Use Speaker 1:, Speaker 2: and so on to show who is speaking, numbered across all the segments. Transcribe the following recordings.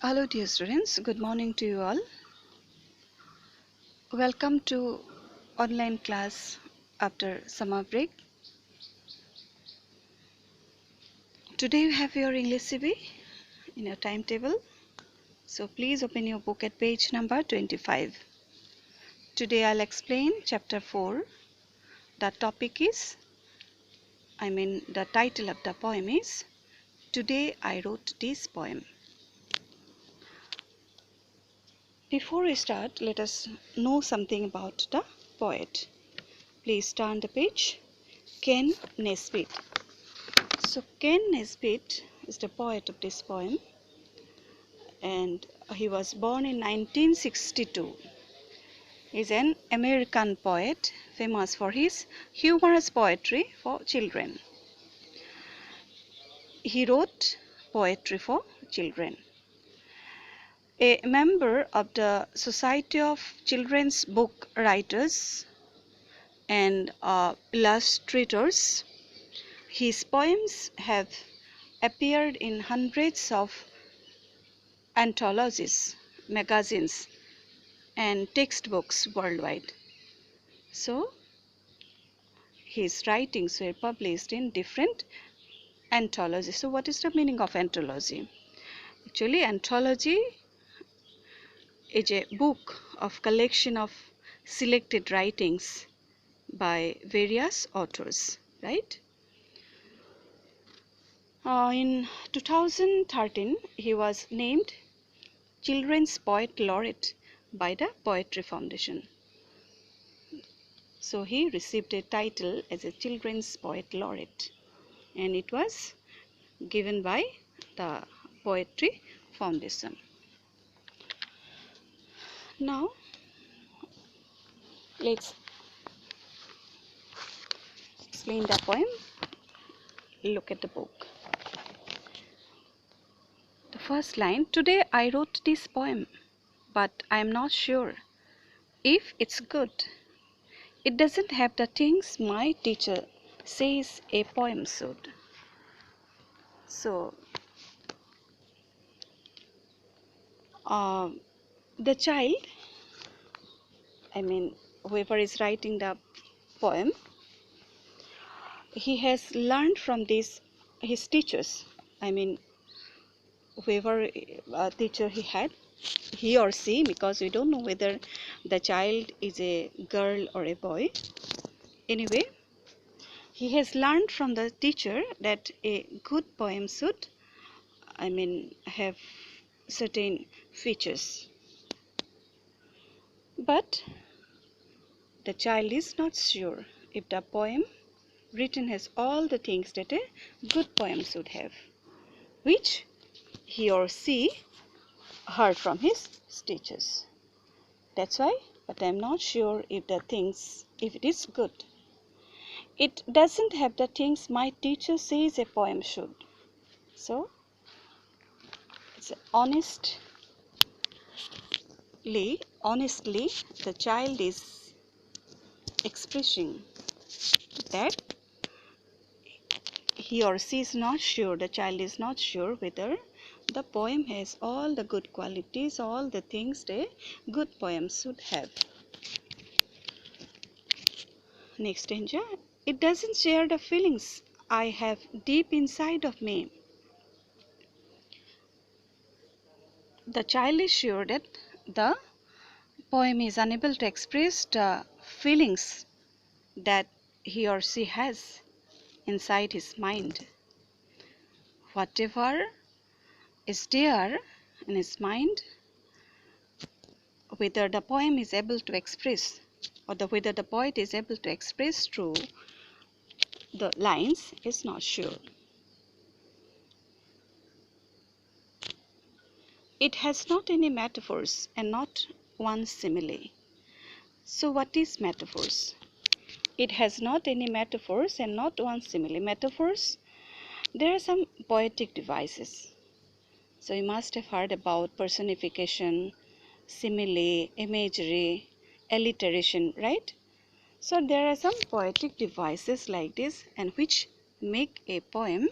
Speaker 1: Hello dear students, good morning to you all. Welcome to online class after summer break. Today you have your English CB in your timetable. So please open your book at page number 25. Today I'll explain chapter 4. The topic is, the title of the poem is Today I Wrote This Poem. Before we start, let us know something about the poet. Please turn the page. Ken Nesbitt. So Ken Nesbitt is the poet of this poem, and he was born in 1962. He is an American poet famous for his humorous poetry for children. He wrote poetry for children. A member of the Society of Children's Book Writers and Illustrators, his poems have appeared in hundreds of anthologies, magazines, and textbooks worldwide. So, his writings were published in different anthologies. So, what is the meaning of anthology? Actually, anthology is a book of collection of selected writings by various authors, right? In 2013, he was named Children's Poet Laureate by the Poetry Foundation. So he received a title as a Children's Poet Laureate, and it was given by the Poetry Foundation. Now let's explain the poem. Look at the book. The first line, today I wrote this poem, but I am not sure if it's good. It doesn't have the things my teacher says a poem should. So the child, whoever is writing the poem, he has learned from his teachers. Whoever teacher he had, he or she, because we don't know whether the child is a girl or a boy. Anyway, he has learned from the teacher that a good poem should have certain features. But the child is not sure if the poem written has all the things that a good poem should have, which he or she heard from his teachers. That's why, but I'm not sure if it is good. It doesn't have the things my teacher says a poem should. So, it's honestly, the child is expressing that he or she is not sure, the child is not sure whether the poem has all the good qualities, all the things a good poem should have. Next stanza, it doesn't share the feelings I have deep inside of me. The child is sure that the poem is unable to express the feelings that he or she has inside his mind. Whatever is there in his mind, whether the poem is able to express, or whether the poet is able to express through the lines, is not sure. It has not any metaphors and not one simile. So what is metaphors? It has not any metaphors and not one simile. Metaphors, there are some poetic devices. So you must have heard about personification, simile, imagery, alliteration, right? So there are some poetic devices like this, and which make a poem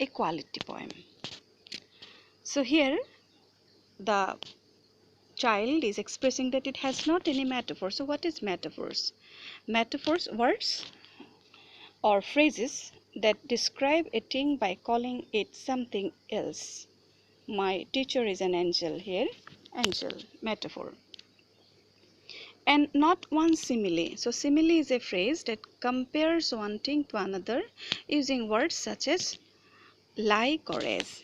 Speaker 1: a quality poem. So here the child is expressing that it has not any metaphor. So what is metaphors? Metaphors, words or phrases that describe a thing by calling it something else. My teacher is an angel. Here, angel, metaphor. And not one simile. So simile is a phrase that compares one thing to another using words such as like or as.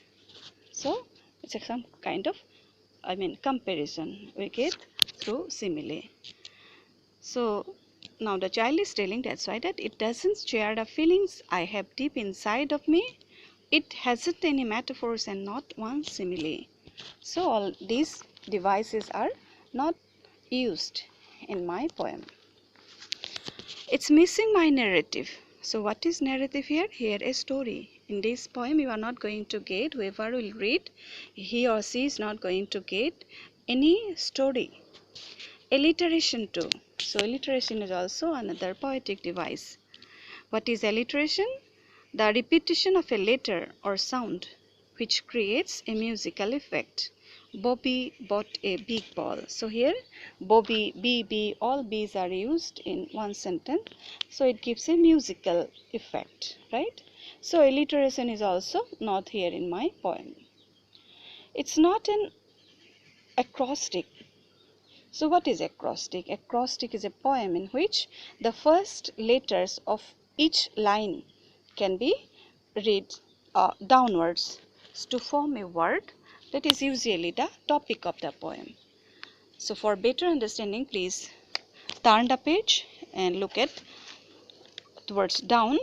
Speaker 1: So it's some kind of comparison we get through simile. So now the child is telling that's why that it doesn't share the feelings I have deep inside of me. It hasn't any metaphors and not one simile. So all these devices are not used in my poem. It's missing my narrative. So what is narrative here? Here a story. In this poem you are not going to get, whoever will read, he or she is not going to get any story. Alliteration too. So alliteration is also another poetic device. What is alliteration? The repetition of a letter or sound which creates a musical effect. Bobby bought a big ball. So here Bobby, BB, all B's are used in one sentence. So it gives a musical effect, right? So alliteration is also not here in my poem. It's not an acrostic. So what is acrostic? Acrostic is a poem in which the first letters of each line can be read downwards to form a word that is usually the topic of the poem. So for better understanding, please turn the page and look at towards down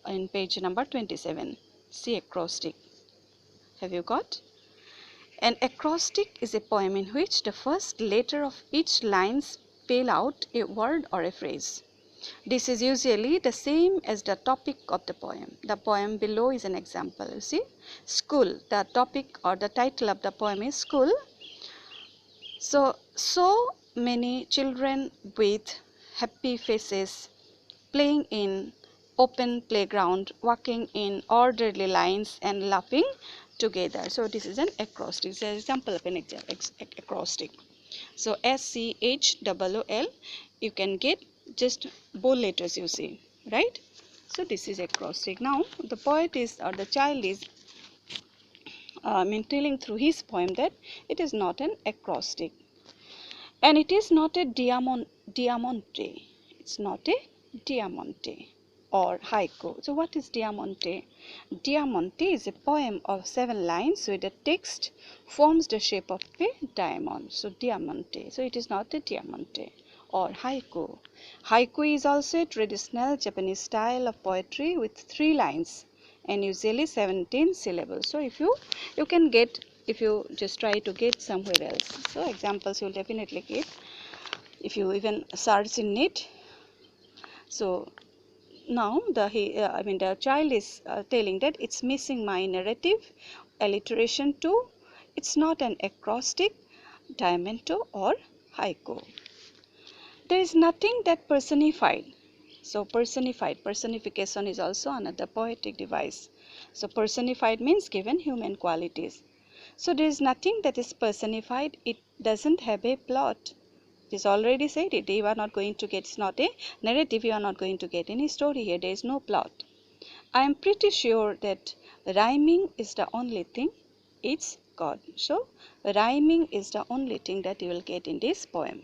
Speaker 1: in page number 27. See acrostic. Have you got? An acrostic is a poem in which the first letter of each line spell out a word or a phrase. This is usually the same as the topic of the poem. The poem below is an example. You see, school. The topic or the title of the poem is school. So many children with happy faces playing in open playground, walking in orderly lines and laughing together. So this is an acrostic. It's an example of an acrostic. So SCHOOL, you can get just bold letters, you see, right? So this is acrostic. Now the poet is, or the child is telling through his poem that it is not an acrostic and it is not a diamante. It's not a diamante or haiku. So what is diamante? Diamante is a poem of 7 lines where the text forms the shape of a diamond. So diamante. So it is not a diamante or haiku. Haiku is also a traditional Japanese style of poetry with 3 lines and usually 17 syllables. So if you can get, if you just try to get somewhere else. So examples you will definitely get if you even search in it. So now the child is telling that it's missing my narrative. Alliteration too. It's not an acrostic, diamento or haiku. There is nothing that personified. So personification is also another poetic device. So personified means given human qualities. So there is nothing that is personified. It doesn't have a plot. It is already said it. You are not going to get, it's not a narrative. You are not going to get any story here. There is no plot. I am pretty sure that rhyming is the only thing. It's God. So rhyming is the only thing that you will get in this poem.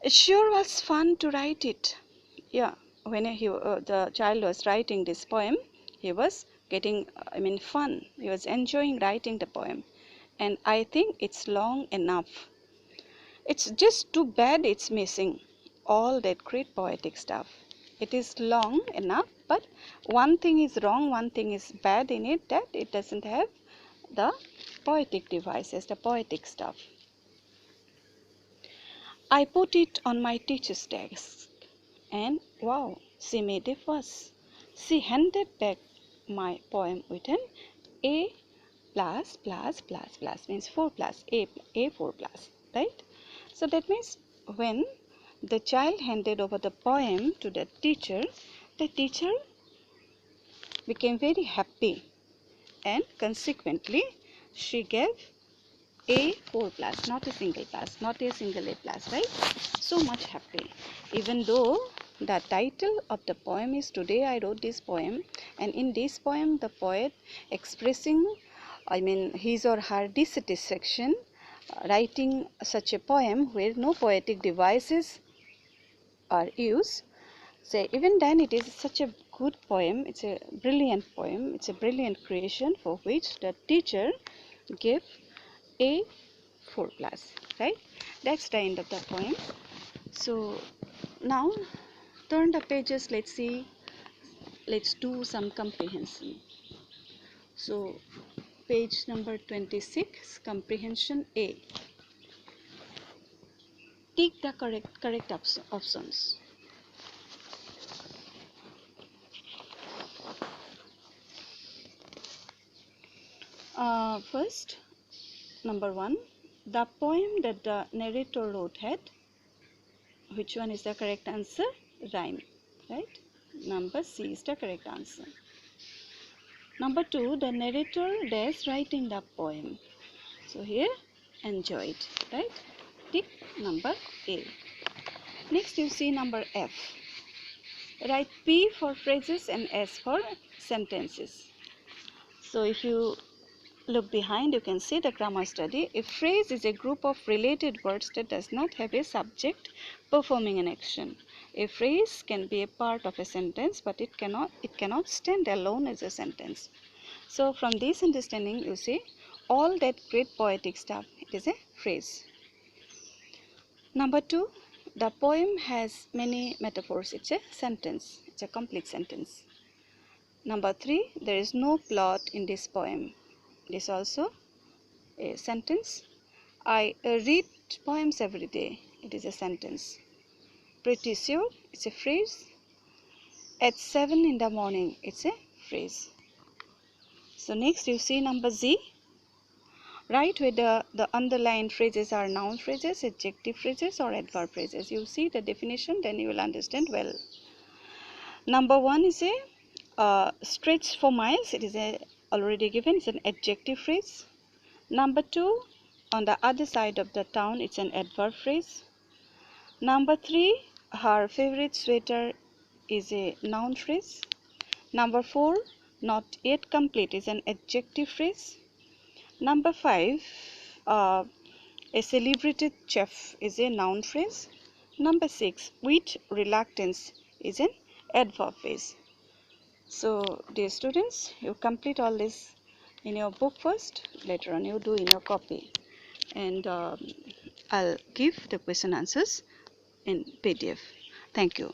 Speaker 1: It sure was fun to write it. Yeah, when the child was writing this poem, he was getting, fun. He was enjoying writing the poem. And I think it's long enough. It's just too bad it's missing all that great poetic stuff. It is long enough, but one thing is wrong, one thing is bad in it, that it doesn't have the poetic devices, the poetic stuff. I put it on my teacher's desk and wow, she made a fuss. She handed back my poem with an A plus plus plus plus means 4 plus A 4 plus, right? So that means when the child handed over the poem to the teacher became very happy and consequently she gave a 4+, not a single plus, not a single A+, right? So much happy. Even though the title of the poem is Today I Wrote This Poem, and in this poem the poet expressing, his or her dissatisfaction writing such a poem where no poetic devices are used. So even then it is such a good poem, it's a brilliant poem, it's a brilliant creation for which the teacher gave a 4+, right? That's the end of the poem. So now turn the pages, let's do some comprehension. So page number 26, comprehension A. Tick the correct options. First, number 1, the poem that the narrator wrote had, which one is the correct answer? Rhyme, right? Number C is the correct answer. Number 2, the narrator dash writing the poem. So here, enjoyed, right? Tick number A. Next you see number F. Write P for phrases and S for sentences. So if you look behind, you can see the grammar study. A phrase is a group of related words that does not have a subject performing an action. A phrase can be a part of a sentence, but it cannot stand alone as a sentence. So from this understanding, you see all that great poetic stuff, it is a phrase. Number 2, the poem has many metaphors. It's a sentence. It's a complete sentence. Number 3, there is no plot in this poem. This also a sentence. I read poems every day. It is a sentence. Pretty sure, it's a phrase. At 7 in the morning, it's a phrase. So next you see number Z. Write whether the underlined phrases are noun phrases, adjective phrases or adverb phrases. You see the definition, then you will understand well. Number 1 is a stretch for miles. It is already given. It's an adjective phrase. Number 2, on the other side of the town, it's an adverb phrase. Number 3, her favorite sweater is a noun phrase. Number 4, not yet complete is an adjective phrase. Number 5, a celebrated chef is a noun phrase. Number 6, with reluctance is an adverb phrase. So dear students, you complete all this in your book first, later on you do in your copy, and I'll give the question answers in PDF. Thank you.